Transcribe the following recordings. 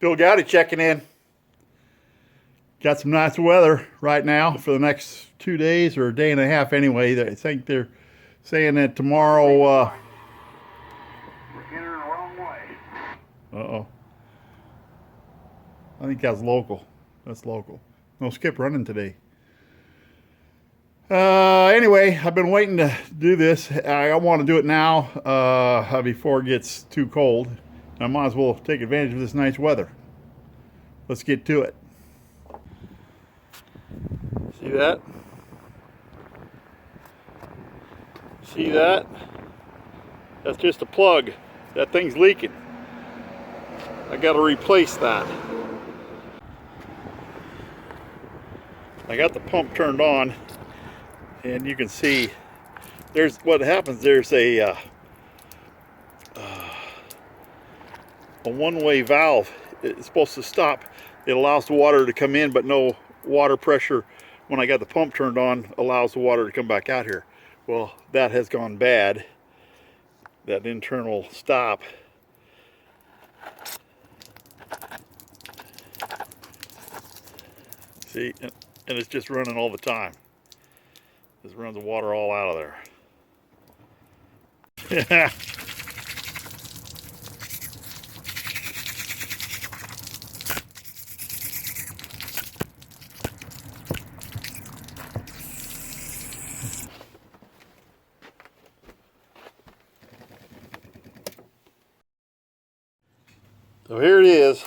Bill Goudy checking in. Got some nice weather right now for the next 2 days or a day and a half anyway. I think they're saying that tomorrow. We're entering the wrong way. Uh-oh. I think that's local. That's local. No skip running today. Anyway, I've been waiting to do this. I want to do it now before it gets too cold. I might as well take advantage of this nice weather. Let's get to it. See that? See that? That's just a plug. That thing's leaking. I got to replace that. I got the pump turned on, and you can see there's what happens. There's a one-way valve. It's supposed to stop. It allows the water to come in, but no water pressure when I got the pump turned on allows the water to come back out here. Well, that has gone bad. That internal stop. See, and it's just running all the time. Just runs the water all out of there. Yeah. So here it is.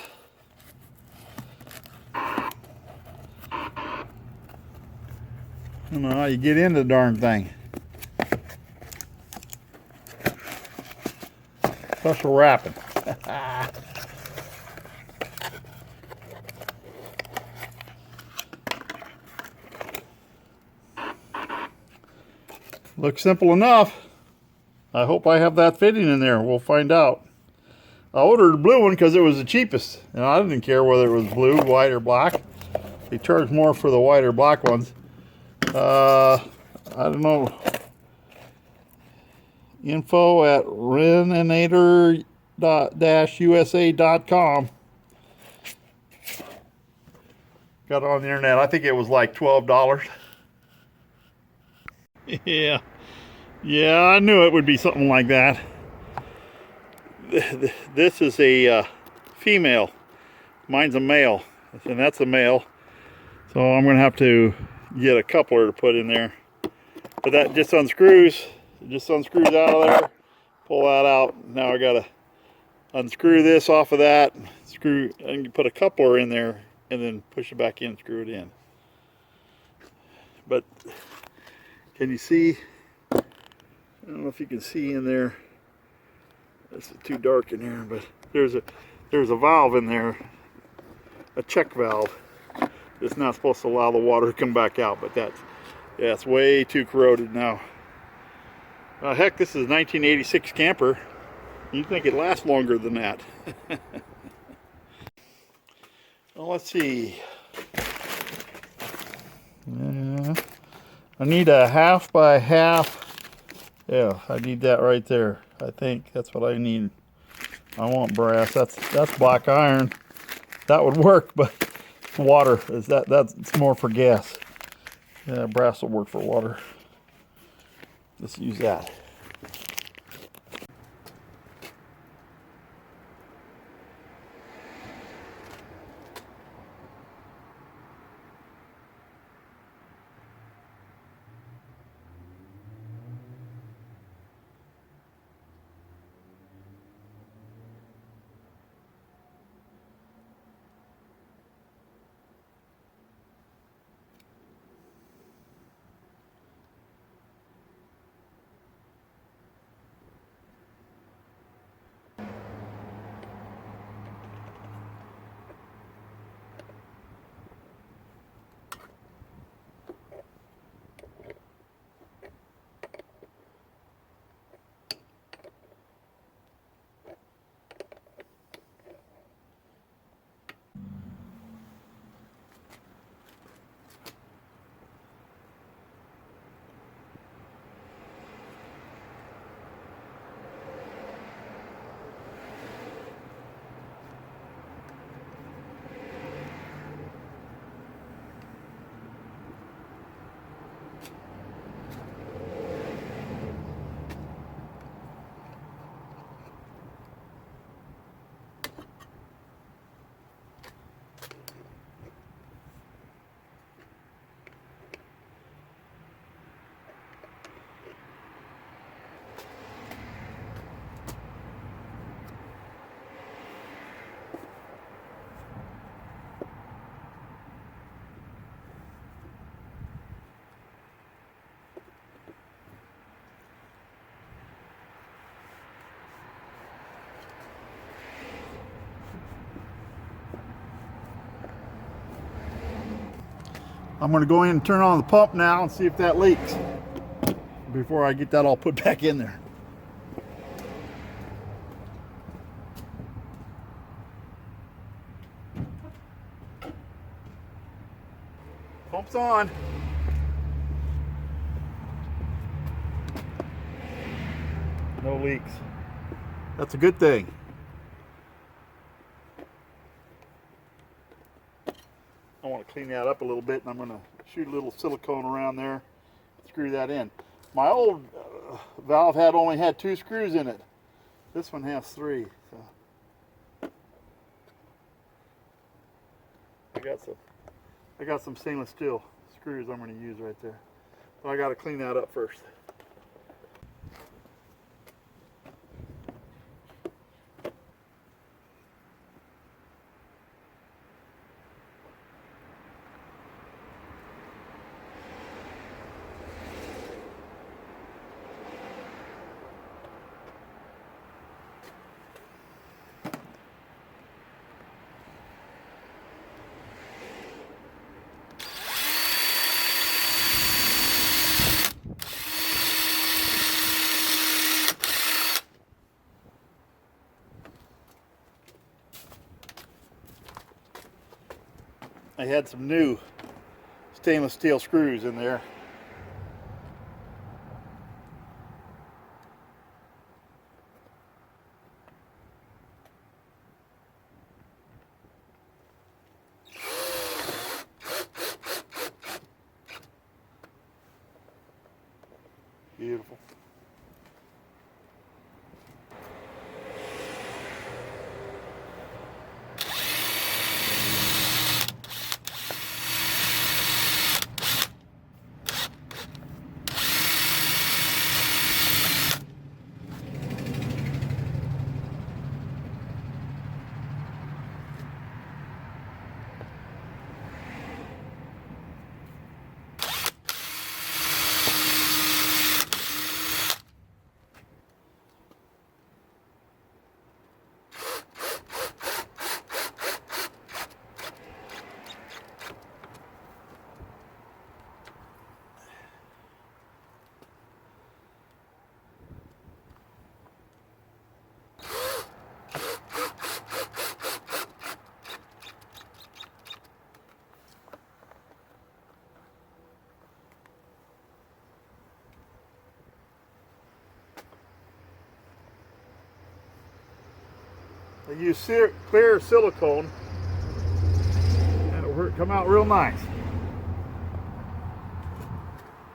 I don't know how you get in the darn thing. Special wrapping. Looks simple enough. I hope I have that fitting in there. We'll find out. I ordered a blue one because it was the cheapest. And I didn't care whether it was blue, white, or black. They charge more for the white or black ones. I don't know. Info at resonator-usa.com. Got it on the internet. I think it was like $12. Yeah. Yeah, I knew it would be something like that. This is a female. Mine's a male. And that's a male. So I'm going to have to get a coupler to put in there. But that just unscrews. It just unscrews out of there. Pull that out. Now I got to unscrew this off of that. Screw and put a coupler in there and then push it back in, screw it in. But can you see? I don't know if you can see in there. It's too dark in here, but there's a valve in there, a check valve. It's not supposed to allow the water to come back out, but that's way too corroded now. Heck, this is a 1986 camper. You'd think it lasts longer than that. Well, let's see. I need a 1/2 by 1/2. Yeah, I need that right there. I think that's what I need. I want brass. That's black iron. That would work, but water is that's more for gas. Yeah, brass will work for water. Let's use that. I'm going to go in and turn on the pump now and see if that leaks before I get that all put back in there. Pump's on. No leaks. That's a good thing. I want to clean that up a little bit, and I'm going to shoot a little silicone around there, screw that in. My old valve only had 2 screws in it. This one has 3. So I got some stainless steel screws I'm going to use right there. But I got to clean that up first. I had some new stainless steel screws in there. Beautiful. I use clear silicone and it'll come out real nice.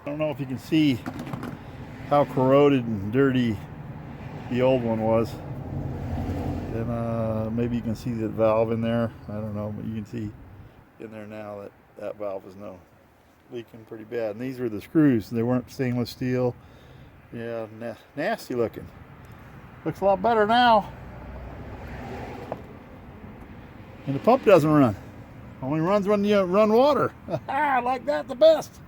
I don't know if you can see how corroded and dirty the old one was. And maybe you can see the valve in there. I don't know, but you can see in there now that that valve is leaking pretty bad. And these were the screws. They weren't stainless steel. Yeah, nasty looking. Looks a lot better now. And the pump doesn't run. Only runs when you run water. I like that the best.